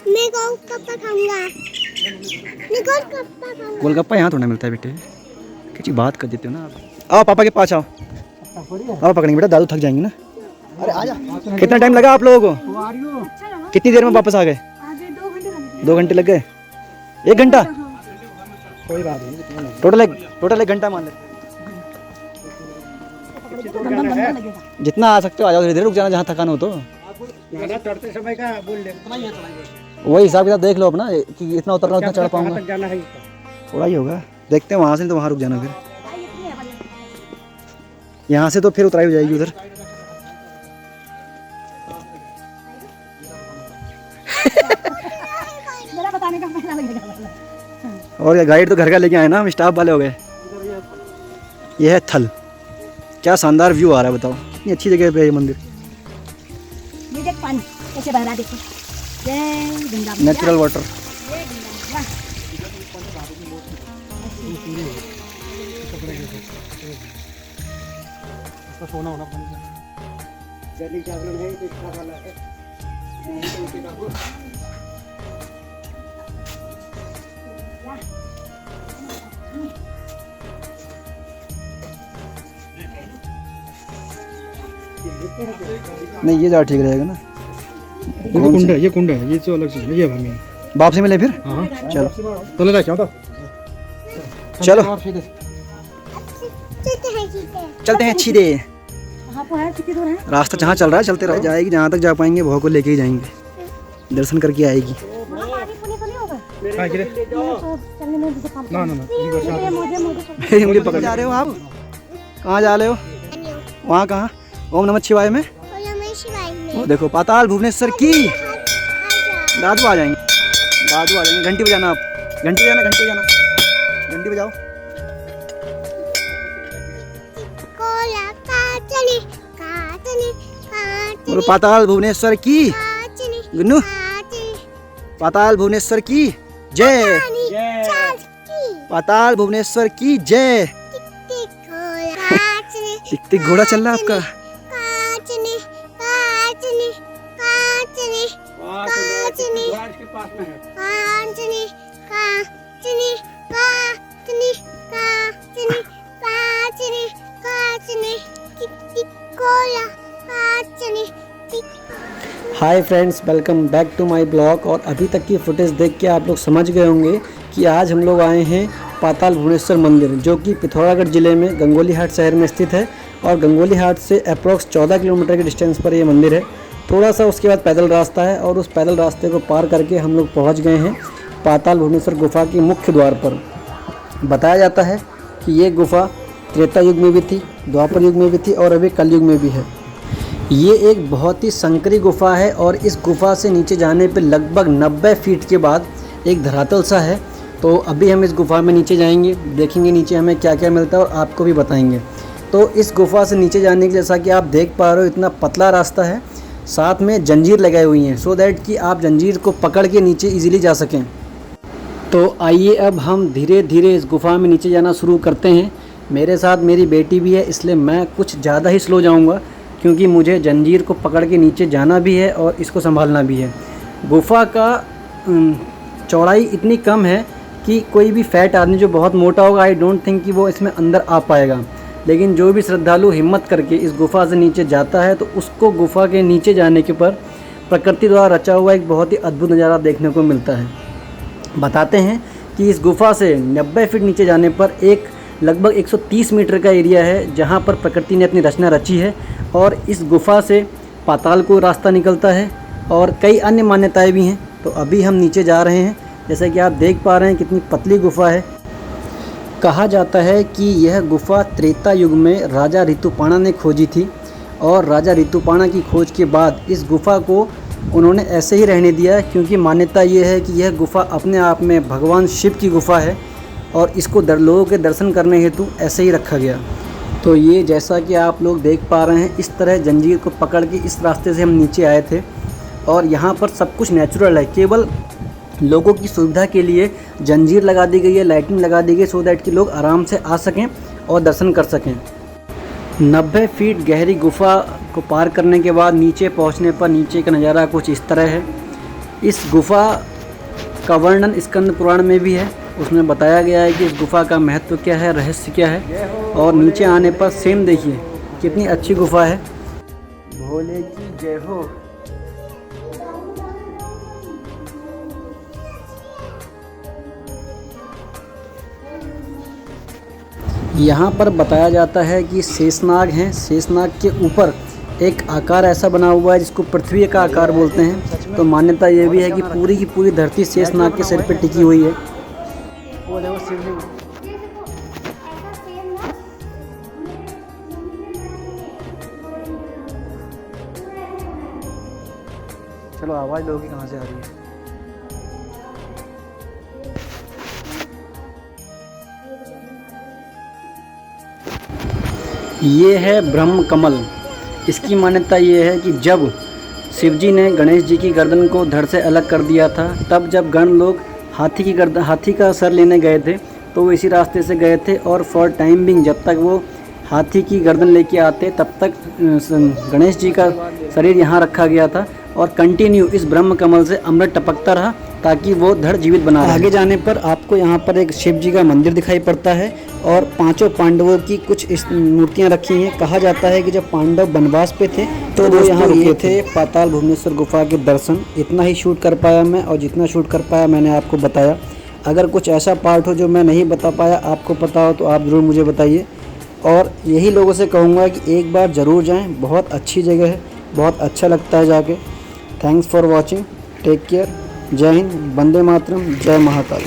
मैं गोलगप्पा खाऊंगा। मैं गोलगप्पा खाऊंगा। गोलगप्पा यहाँ थोड़ा मिलता है बेटे, किसी बात कर देते हो ना आप। आओ पापा के पास आओ, आओ पकड़ेंगे बेटा, दादू थक जाएंगे ना। अरे आजा। कितना टाइम लगा आप लोगों को? कितनी देर में वापस आ गए? 2 घंटे लग गए? 1 घंटा? कोई बात नहीं, टोटल 1 घंटा मान ले। जितना आ सकते हो आ जाओ, धीरे धीरे रुक जाना जहाँ थकान हो तो। चढ़ते समय का बोल ले, वही हिसाब किताब देख लो अपना कि इतना उतरना उतना चढ़ पाऊंगा। थोड़ा ही होगा, देखते हैं वहाँ से तो वहाँ रुक जाना, फिर यहाँ से तो फिर उतराई हो जाएगी उधर। और ये गाइड तो घर का लेके आए ना, हम स्टाफ वाले हो गए। ये है थल, क्या शानदार व्यू आ रहा है बताओ, इतनी अच्छी जगह पे है ये मंदिर। ये देख पानी कैसे बह रहा, देखो नेचुरल वाटर। सोना होना जल्दी जागरण है तो इसका वाला है। नहीं ये ज़्यादा ठीक रहेगा ना। ये कुंड है, ये तो अलग चीज है, ये हमें वापसी मिले फिर। हाँ चलो तो ले क्या चलो चलते हैं। चलते हैं सीधे। कहाँ पर है, कितनी दूर है? रास्ता जहाँ चल रहा है चलते रह जाएगी, जहाँ तक जा पाएंगे बहू को लेके ही जाएंगे, दर्शन करके आएगी। पानी पुनी तो नहीं होगा? हाँ गिरे तो चलने में मुझे काम ना ना ना मुझे उंगली पकड़ जा रहे हो आप? कहाँ जा रहे हो? वहाँ कहाँ? ओम नमः शिवाय में। वो देखो पाताल भुवनेश्वर की। दादू आ जाएंगे, दादू आ जाएंगे। घंटी बजाना आप, घंटी बजाना, घंटी बजाना, घंटी बजाओ। बोलो पाताल भुवनेश्वर की। गुन्नू पाताल भुवनेश्वर की जय, पाताल भुवनेश्वर की जय। टिक टिक घोड़ा चल रहा है आपका। Hi friends, welcome back to my blog. और अभी तक की फुटेज देख के आप लोग समझ गए होंगे कि आज हम लोग आए हैं पाताल भुवनेश्वर मंदिर, जो कि पिथौरागढ़ ज़िले में गंगोली हाट शहर में स्थित है। और गंगोली हाट से अप्रॉक्स 14 किलोमीटर के डिस्टेंस पर ये मंदिर है। थोड़ा सा उसके बाद पैदल रास्ता है, और उस पैदल रास्ते को पार करके हम लोग पहुँच गए हैं पाताल भुवनेश्वर गुफा के मुख्य द्वार पर। बताया जाता है कि ये गुफा त्रेता युग में भी थी, द्वापर युग में भी थी, और अभी कलयुग में भी है। ये एक बहुत ही संकरी गुफा है, और इस गुफा से नीचे जाने पे लगभग 90 फीट के बाद एक धरातल सा है। तो अभी हम इस गुफा में नीचे जाएंगे, देखेंगे नीचे हमें क्या क्या मिलता है और आपको भी बताएंगे। तो इस गुफा से नीचे जाने के जैसा कि आप देख पा रहे हो, इतना पतला रास्ता है, साथ में जंजीर लगाई हुई हैं, सो दैट कि आप जंजीर को पकड़ के नीचे ईजिली जा सकें। तो आइए अब हम धीरे धीरे इस गुफा में नीचे जाना शुरू करते हैं। मेरे साथ मेरी बेटी भी है, इसलिए मैं कुछ ज़्यादा ही स्लो जाऊँगा, क्योंकि मुझे जंजीर को पकड़ के नीचे जाना भी है और इसको संभालना भी है। गुफा का चौड़ाई इतनी कम है कि कोई भी फैट आदमी जो बहुत मोटा होगा, आई डोंट थिंक कि वो इसमें अंदर आ पाएगा। लेकिन जो भी श्रद्धालु हिम्मत करके इस गुफा से नीचे जाता है, तो उसको गुफा के नीचे जाने के पर प्रकृति द्वारा रचा हुआ एक बहुत ही अद्भुत नज़ारा देखने को मिलता है। बताते हैं कि इस गुफा से 90 फीट नीचे जाने पर एक लगभग 130 मीटर का एरिया है, जहाँ पर प्रकृति ने अपनी रचना रची है। और इस गुफा से पाताल को रास्ता निकलता है, और कई अन्य मान्यताएं भी हैं। तो अभी हम नीचे जा रहे हैं, जैसा कि आप देख पा रहे हैं कितनी पतली गुफा है। कहा जाता है कि यह गुफा त्रेता युग में राजा ऋतुपाणा ने खोजी थी, और राजा ऋतुपाणा की खोज के बाद इस गुफा को उन्होंने ऐसे ही रहने दिया, क्योंकि मान्यता ये है कि यह गुफा अपने आप में भगवान शिव की गुफा है, और इसको लोगों के दर्शन करने हेतु ऐसे ही रखा गया। तो ये जैसा कि आप लोग देख पा रहे हैं, इस तरह जंजीर को पकड़ के इस रास्ते से हम नीचे आए थे। और यहाँ पर सब कुछ नेचुरल है, केवल लोगों की सुविधा के लिए जंजीर लगा दी गई है, लाइटिंग लगा दी गई, सो दैट कि लोग आराम से आ सकें और दर्शन कर सकें। 90 फीट गहरी गुफा को पार करने के बाद नीचे पहुँचने पर नीचे का नज़ारा कुछ इस तरह है। इस गुफा का वर्णन स्कंद पुराण में भी है। उसमें बताया गया है कि इस गुफा का महत्व क्या है, रहस्य क्या है। और नीचे आने पर सेम देखिए कितनी अच्छी गुफा है। भोले की जय हो। यहाँ पर बताया जाता है कि शेषनाग हैं। शेषनाग के ऊपर एक आकार ऐसा बना हुआ है जिसको पृथ्वी का आकार बोलते हैं। तो मान्यता ये भी है कि पूरी की पूरी धरती शेषनाग के सिर पे टिकी हुई है। वो देखो शिवलिंग। चलो आवाज़ लोगी कहाँ से आ रही है। ये है ब्रह्म कमल। इसकी मान्यता ये है कि जब शिवजी ने गणेश जी की गर्दन को धड़ से अलग कर दिया था, तब जब गण लोग हाथी का सर लेने गए थे तो वो इसी रास्ते से गए थे। और फॉर टाइम बिंग जब तक वो हाथी की गर्दन लेके आते तब तक गणेश जी का शरीर यहाँ रखा गया था। और कंटिन्यू इस ब्रह्म कमल से अमृत टपकता रहा ताकि वो धड़ जीवित बना रहे। आगे जाने पर आपको यहाँ पर एक शिव जी का मंदिर दिखाई पड़ता है और 5 पांडवों की कुछ इस मूर्तियाँ रखी हैं। कहा जाता है कि जब पांडव वनवास पे थे तो वो यहाँ रुके थे। पाताल भुवनेश्वर गुफा के दर्शन इतना ही शूट कर पाया मैं, और जितना शूट कर पाया मैंने आपको बताया। अगर कुछ ऐसा पार्ट हो जो मैं नहीं बता पाया, आपको पता हो तो आप ज़रूर मुझे बताइए। और यही लोगों से कहूँगा कि एक बार ज़रूर जाएँ, बहुत अच्छी जगह है, बहुत अच्छा लगता है जाके। Thanks for watching, take care, जय हिंद, वंदे मातरम, जय महाकाल।